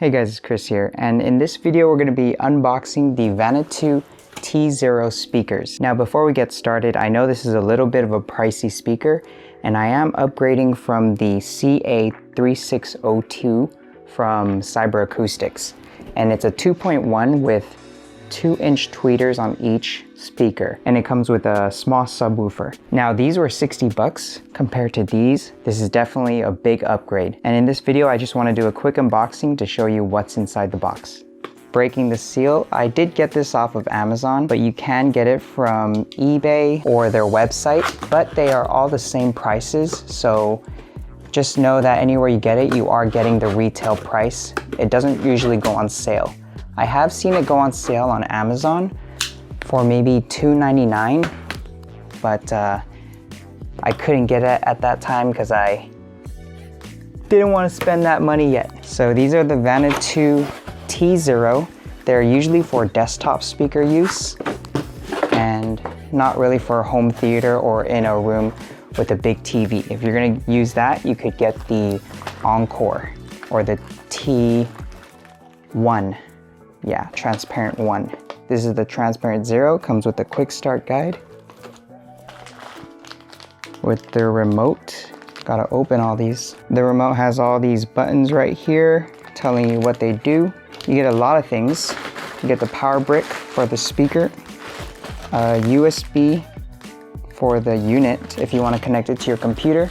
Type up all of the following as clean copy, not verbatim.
Hey guys, it's Chris here, and in this video we're going to be unboxing the Vanatoo T0 speakers. Now before we get started, I know this is a little bit of a pricey speaker, and I am upgrading from the CA3602 from Cyber Acoustics, and it's a 2.1 with 2-inch tweeters on each speaker, and it comes with a small subwoofer. Now these were 60 bucks compared to these. This is definitely a big upgrade, and in this video I just want to do a quick unboxing to show you what's inside the box. Breaking the seal, I did get this off of Amazon, but you can get it from eBay or their website, but they are all the same prices, so just know that anywhere you get it, you are getting the retail price. It doesn't usually go on sale. I have seen it go on sale on Amazon for maybe $2.99, but I couldn't get it at that time because I didn't want to spend that money yet. So these are the Vanatoo T0. They're usually for desktop speaker use and not really for home theater or in a room with a big TV. If you're going to use that, you could get the Encore or the T1. Yeah, transparent 1. This is the transparent 0, comes with a quick start guide. With the remote, gotta open all these. The remote has all these buttons right here telling you what they do. You get a lot of things. You get the power brick for the speaker, USB for the unit if you want to connect it to your computer.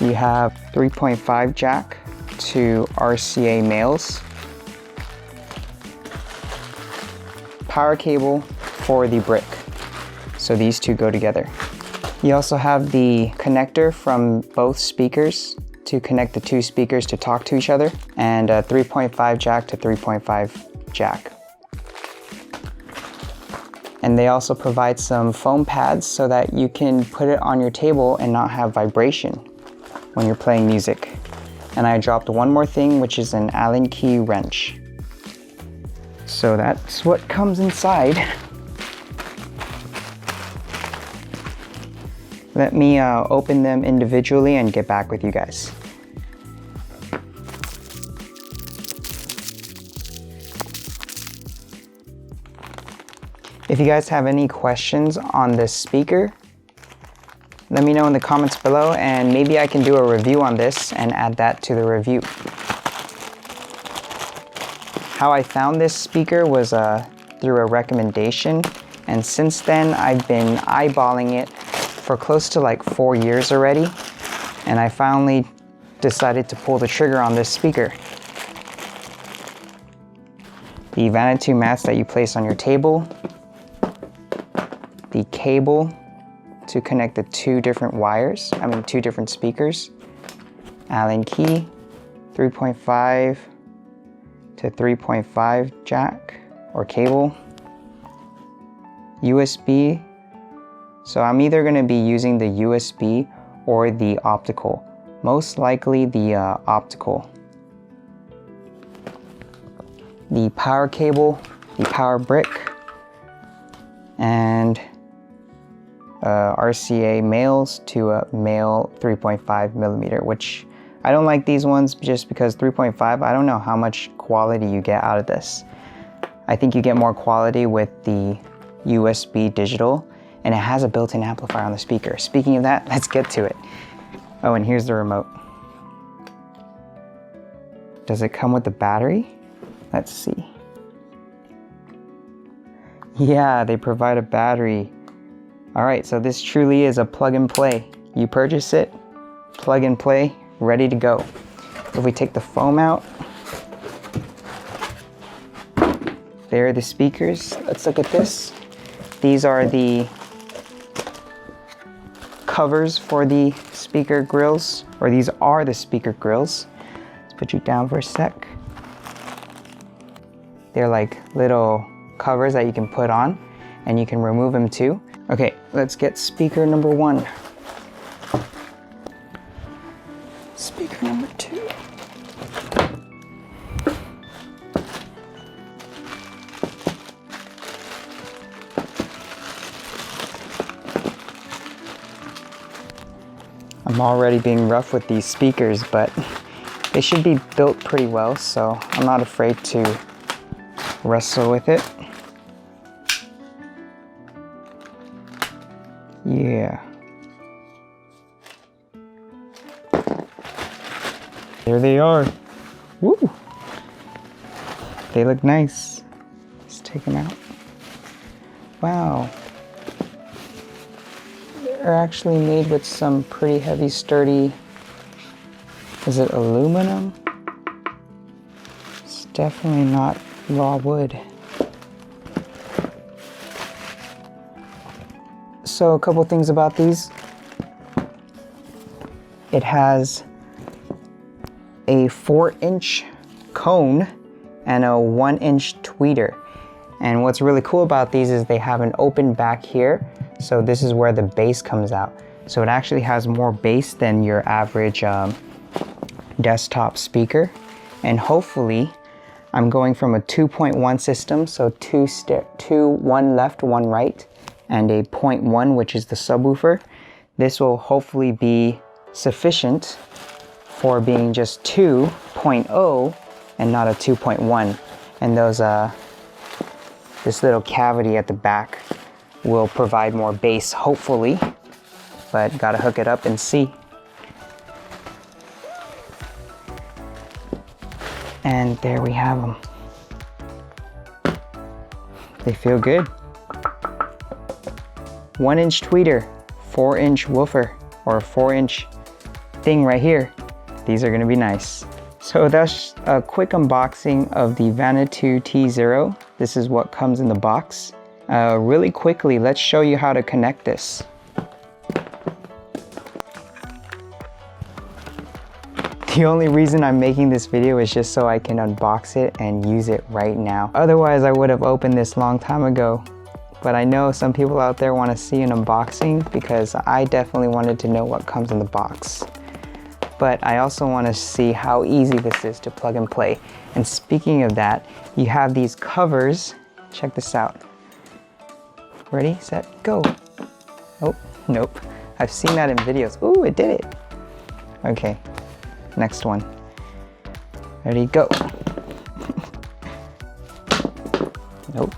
You have 3.5 jack to RCA males. Power cable for the brick, so these two go together. You also have the connector from both speakers to connect the two speakers to talk to each other, and a 3.5 jack to 3.5 jack. And they also provide some foam pads so that you can put it on your table and not have vibration when you're playing music. And I dropped one more thing, which is an Allen key wrench. So that's what comes inside. Let me open them individually and get back with you guys. If you guys have any questions on this speaker, let me know in the comments below, and maybe I can do a review on this and add that to the review. How I found this speaker was through a recommendation, and since then I've been eyeballing it for close to like 4 years already, and I finally decided to pull the trigger on this speaker. The Vanatoo mats that you place on your table, the cable to connect the two different speakers, Allen key, 3.5 to 3.5 jack or cable, USB. So I'm either going to be using the USB or the optical. Most likely the optical. The power cable, the power brick, and RCA males to a male 3.5 millimeter, which I don't like these ones just because 3.5, I don't know how much quality you get out of this. I think you get more quality with the USB digital, and it has a built-in amplifier on the speaker. Speaking of that, let's get to it. Oh, and here's the remote. Does it come with the battery? Let's see. Yeah, they provide a battery. All right, so this truly is a plug and play. You purchase it, plug and play, ready to go. If we take the foam out, there are the speakers. Let's look at this. These are the covers for the speaker grills, or these are the speaker grills. Let's put you down for a sec. They're like little covers that you can put on, and you can remove them too. Okay, let's get speaker number 1. Speaker number 2. I'm already being rough with these speakers, but They should be built pretty well, so I'm not afraid to wrestle with it. Yeah. There they are. Woo! They look nice. Let's take them out. Wow. They're actually made with some pretty heavy, sturdy, is it aluminum? It's definitely not raw wood. So a couple things about these. It has a 4-inch cone and a 1-inch tweeter. And what's really cool about these is they have an open back here. So this is where the bass comes out. So it actually has more bass than your average desktop speaker. And hopefully I'm going from a 2.1 system, so one left, one right, and a 0.1, which is the subwoofer. This will hopefully be sufficient for being just 2.0 and not a 2.1. And those this little cavity at the back will provide more bass, hopefully, but gotta hook it up and see. And there we have them. They feel good. 1-inch tweeter, 4-inch woofer, or 4-inch thing right here. These are gonna be nice. So that's a quick unboxing of the Vanatoo T0. This is what comes in the box. Really quickly, let's show you how to connect this. The only reason I'm making this video is just so I can unbox it and use it right now. Otherwise, I would have opened this long time ago. But I know some people out there want to see an unboxing because I definitely wanted to know what comes in the box. But I also want to see how easy this is to plug and play. And speaking of that, you have these covers. Check this out. Ready, set, go. Oh, nope. I've seen that in videos. Ooh, it did it. Okay. Next one. Ready, go. Nope.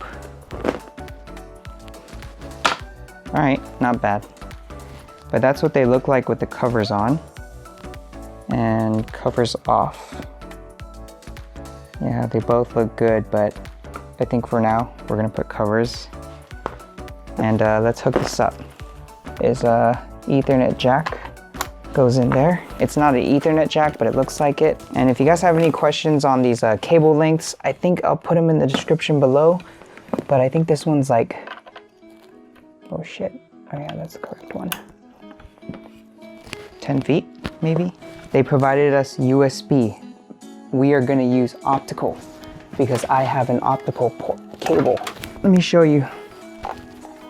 All right, not bad. But that's what they look like with the covers on and covers off. Yeah, they both look good, but I think for now we're gonna put covers. And let's hook this up. Is a Ethernet jack. Goes in there. It's not an Ethernet jack, but it looks like it. And if you guys have any questions on these cable lengths, I think I'll put them in the description below. But I think this one's like, oh shit. Oh yeah, that's the correct one. 10 feet, maybe? They provided us USB. We are gonna use optical because I have an optical cable. Let me show you.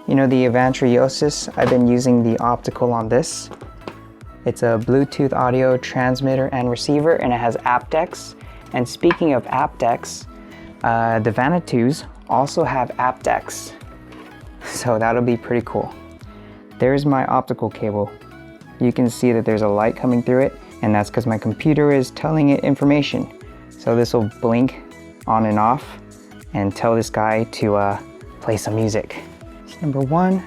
You know the Vanatoo, I've been using the optical on this. It's a Bluetooth audio transmitter and receiver, and it has aptX. And speaking of aptX, the Vanatoos also have aptX. So that'll be pretty cool. There's my optical cable. You can see that there's a light coming through it, and that's because my computer is telling it information. So this will blink on and off and tell this guy to play some music. It's number 1,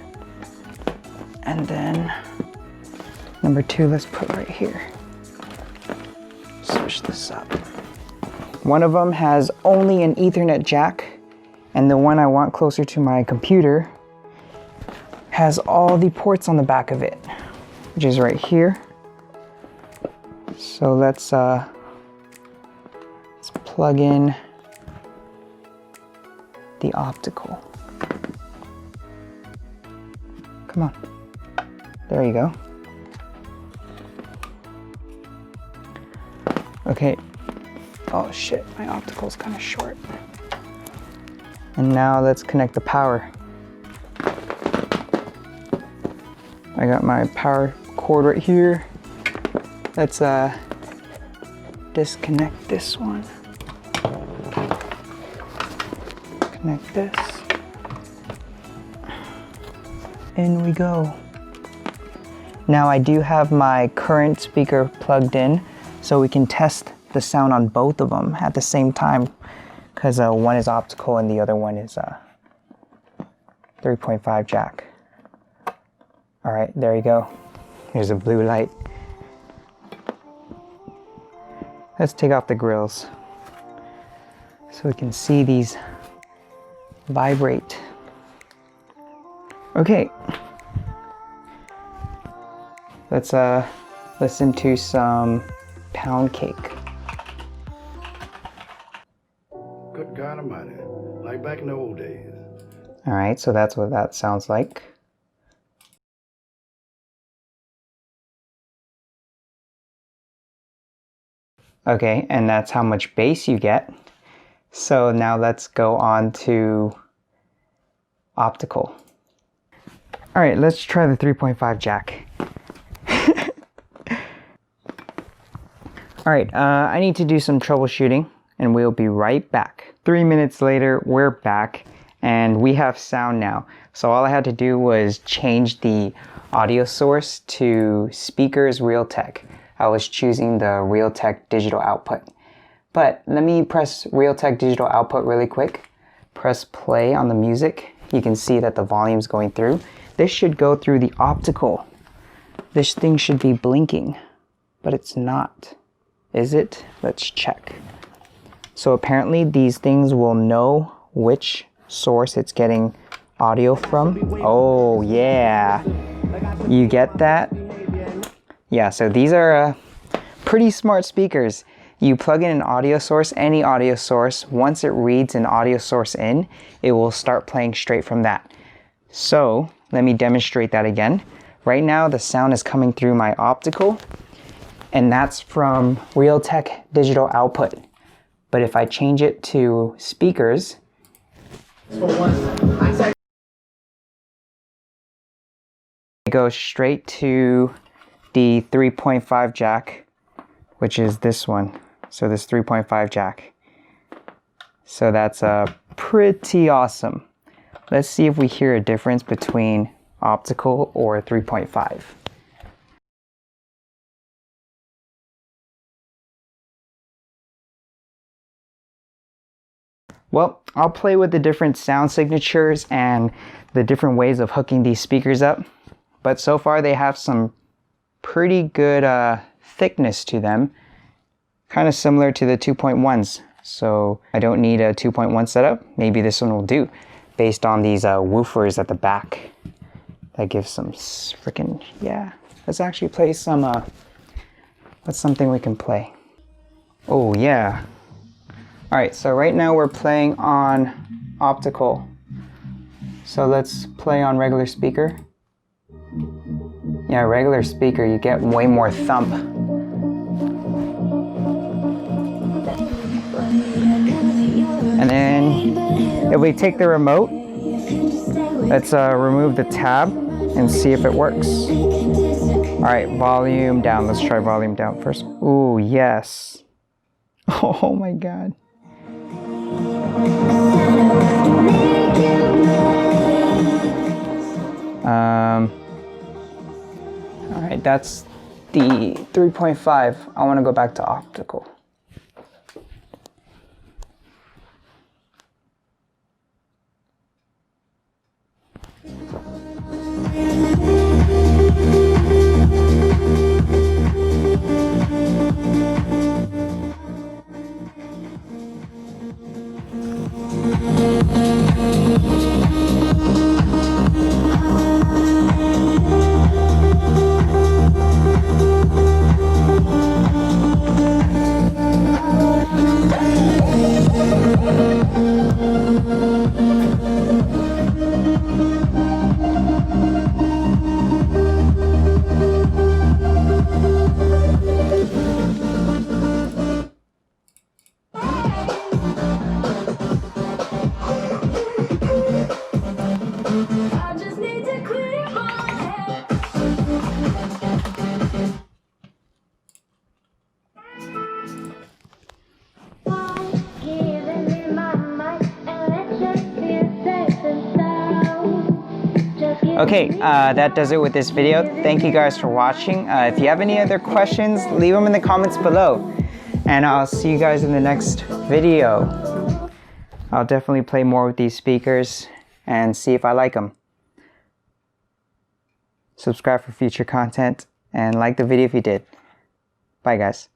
and then number 2, let's put right here. Switch this up. One of them has only an Ethernet jack, and the one I want closer to my computer has all the ports on the back of it, which is right here. So let's plug in the optical. Come on. There you go. Okay. Oh shit, my optical's kind of short. And now let's connect the power. I got my power cord right here. Let's disconnect this one. Connect this. In we go. Now I do have my current speaker plugged in, so we can test the sound on both of them at the same time, because one is optical and the other one is 3.5 jack. All right, there you go. Here's a blue light. Let's take off the grills so we can see these vibrate. Okay. Let's listen to some Pound Cake. Good God Almighty, like back in the old days. All right, so that's what that sounds like. Okay, and that's how much bass you get. So now let's go on to optical. All right, let's try the 3.5 jack. All right, I need to do some troubleshooting and we'll be right back. 3 minutes later, we're back and we have sound now. So all I had to do was change the audio source to speakers Realtek. I was choosing the Realtek digital output. But let me press Realtek digital output really quick. Press play on the music. You can see that the volume's going through. This should go through the optical. This thing should be blinking, but it's not. Is it? Let's check. So apparently these things will know which source it's getting audio from. Oh yeah, you get that? Yeah, so these are pretty smart speakers. You plug in an audio source, any audio source. Once it reads an audio source in, it will start playing straight from that. So let me demonstrate that again. Right now the sound is coming through my optical, and that's from Realtek digital output. But if I change it to speakers, it goes straight to the 3.5 jack, which is this one. So this 3.5 jack. So that's pretty awesome. Let's see if we hear a difference between optical or 3.5. Well, I'll play with the different sound signatures and the different ways of hooking these speakers up. But so far they have some pretty good thickness to them. Kind of similar to the 2.1s. So I don't need a 2.1 setup. Maybe this one will do, based on these woofers at the back. That gives some freaking, yeah. Let's actually play some, what's something we can play? Oh yeah. All right, so right now we're playing on optical. So let's play on regular speaker. Yeah, regular speaker, you get way more thump. And then if we take the remote, let's remove the tab and see if it works. All right, volume down. Let's try volume down first. Ooh, yes. Oh my God. All right, that's the 3.5. I want to go back to optical. Okay, that does it with this video. Thank you guys for watching. If you have any other questions, leave them in the comments below. And I'll see you guys in the next video. I'll definitely play more with these speakers and see if I like them. Subscribe for future content and like the video if you did. Bye guys.